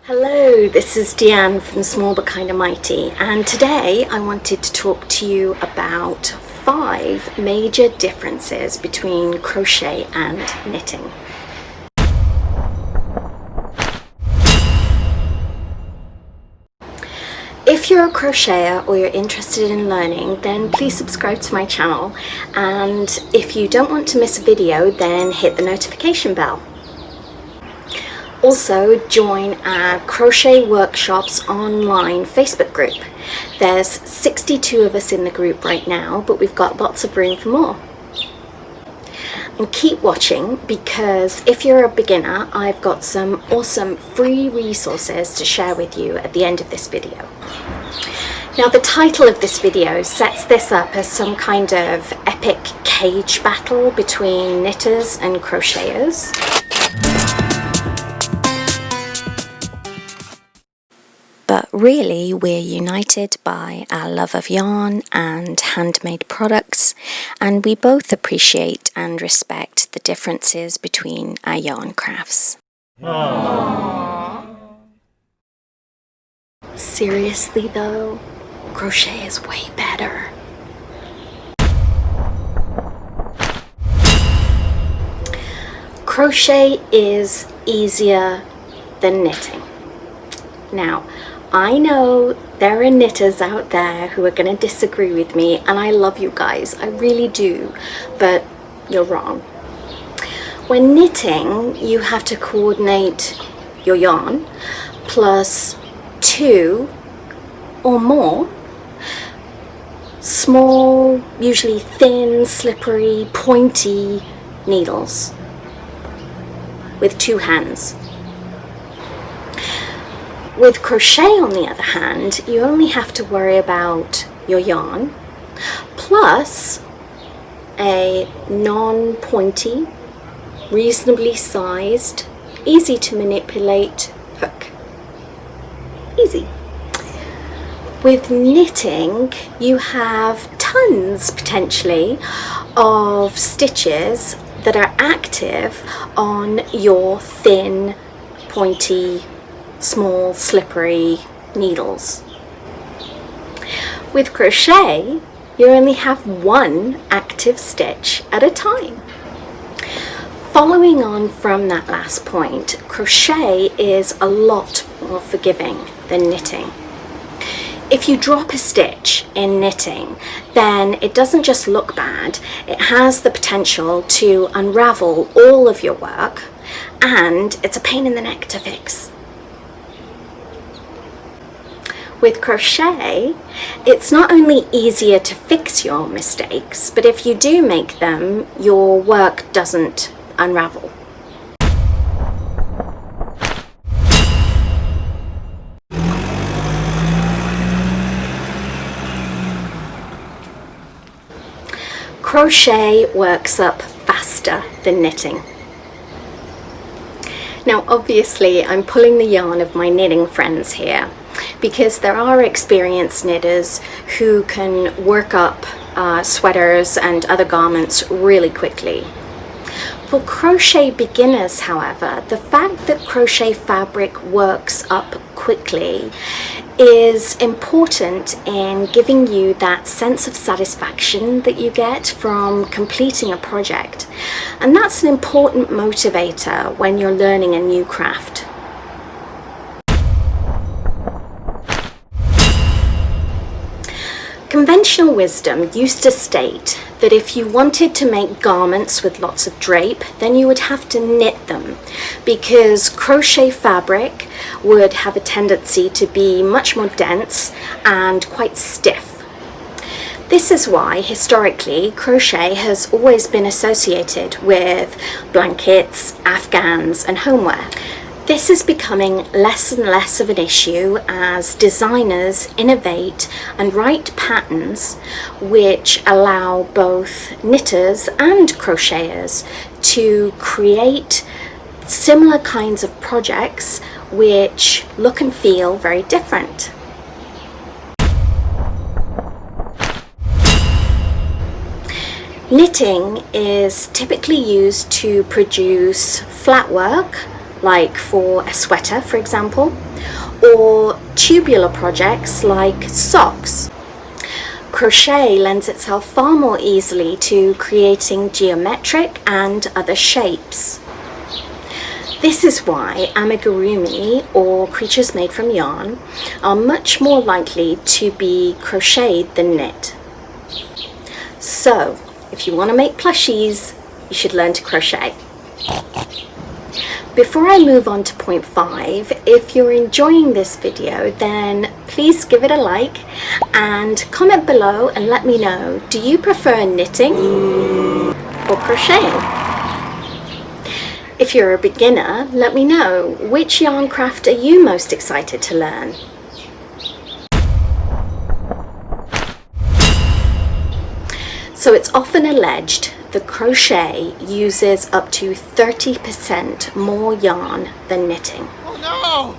Hello, this is Deanne from Small But Kinda Mighty, and today I wanted to talk to you about 5 major differences between crochet and knitting. If you're a crocheter or you're interested in learning, then please subscribe to my channel, and if you don't want to miss a video, then hit the notification bell. Also, join our Crochet Workshops online Facebook group. There's 62 of us in the group right now, but we've got lots of room for more. And keep watching, because if you're a beginner, I've got some awesome free resources to share with you at the end of this video. Now, the title of this video sets this up as some kind of epic cage battle between knitters and crocheters. But really, we're united by our love of yarn and handmade products, and we both appreciate and respect the differences between our yarn crafts. Aww. Seriously though, crochet is way better. Crochet is easier than knitting. Now, I know there are knitters out there who are going to disagree with me, and I love you guys, I really do, but you're wrong. When knitting, you have to coordinate your yarn plus 2 or more small, usually thin, slippery, pointy needles with 2 hands. With crochet, on the other hand, you only have to worry about your yarn plus a non-pointy, reasonably sized, easy to manipulate hook. Easy. With knitting, you have tons, potentially, of stitches that are active on your thin, pointy, small, slippery needles. With crochet, you only have 1 active stitch at a time. Following on from that last point, crochet is a lot more forgiving than knitting. If you drop a stitch in knitting, then it doesn't just look bad, it has the potential to unravel all of your work, and it's a pain in the neck to fix. With crochet, it's not only easier to fix your mistakes, but if you do make them, your work doesn't unravel. Crochet works up faster than knitting. Now, obviously, I'm pulling the yarn of my knitting friends here, because there are experienced knitters who can work up sweaters and other garments really quickly. For crochet beginners, however, the fact that crochet fabric works up quickly is important in giving you that sense of satisfaction that you get from completing a project. And that's an important motivator when you're learning a new craft. Conventional wisdom used to state that if you wanted to make garments with lots of drape, then you would have to knit them, because crochet fabric would have a tendency to be much more dense and quite stiff. This is why, historically, crochet has always been associated with blankets, afghans, and homeware. This is becoming less and less of an issue as designers innovate and write patterns which allow both knitters and crocheters to create similar kinds of projects which look and feel very different. Knitting is typically used to produce flat work, like for a sweater, for example, or tubular projects like socks. Crochet lends itself far more easily to creating geometric and other shapes. This is why amigurumi, or creatures made from yarn, are much more likely to be crocheted than knit. So, if you want to make plushies, you should learn to crochet. Before I move on to point 5, if you're enjoying this video, then please give it a like and comment below and let me know, do you prefer knitting or crocheting? If you're a beginner, let me know, which yarn craft are you most excited to learn? So it's often alleged that crochet uses up to 30% more yarn than knitting. Oh no!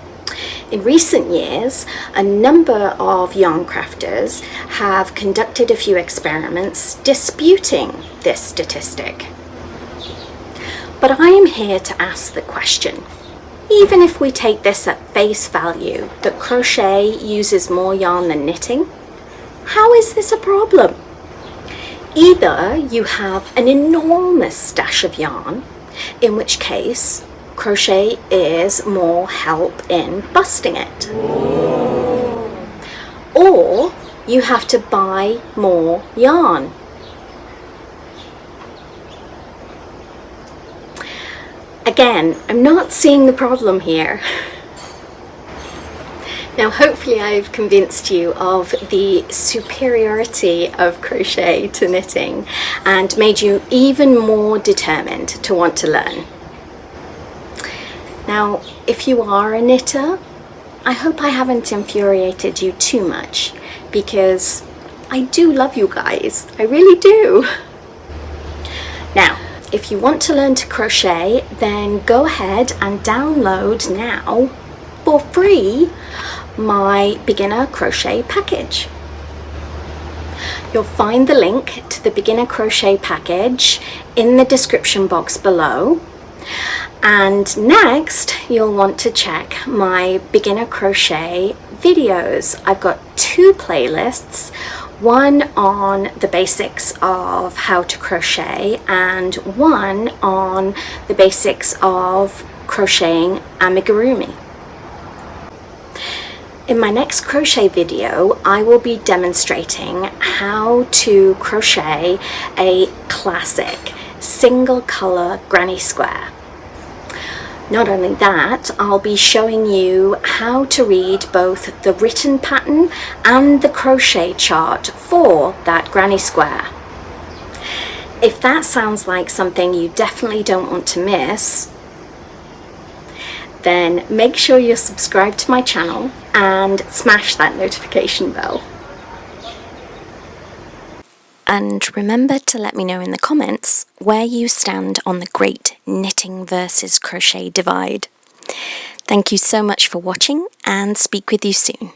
In recent years, a number of yarn crafters have conducted a few experiments disputing this statistic. But I am here to ask the question, even if we take this at face value, that crochet uses more yarn than knitting, how is this a problem? Either you have an enormous stash of yarn, in which case crochet is more help in busting it. Or you have to buy more yarn. Again, I'm not seeing the problem here. Now hopefully I've convinced you of the superiority of crochet to knitting and made you even more determined to want to learn. Now if you are a knitter, I hope I haven't infuriated you too much, because I do love you guys, I really do. Now if you want to learn to crochet, then go ahead and download now for free my beginner crochet package. You'll find the link to the beginner crochet package in the description box below, and next you'll want to check my beginner crochet videos. I've got 2 playlists, one on the basics of how to crochet and one on the basics of crocheting amigurumi. In my next crochet video, I will be demonstrating how to crochet a classic single color granny square. Not only that, I'll be showing you how to read both the written pattern and the crochet chart for that granny square. If that sounds like something you definitely don't want to miss, then make sure you're subscribed to my channel and smash that notification bell. And remember to let me know in the comments where you stand on the great knitting versus crochet divide. Thank you so much for watching, and speak with you soon.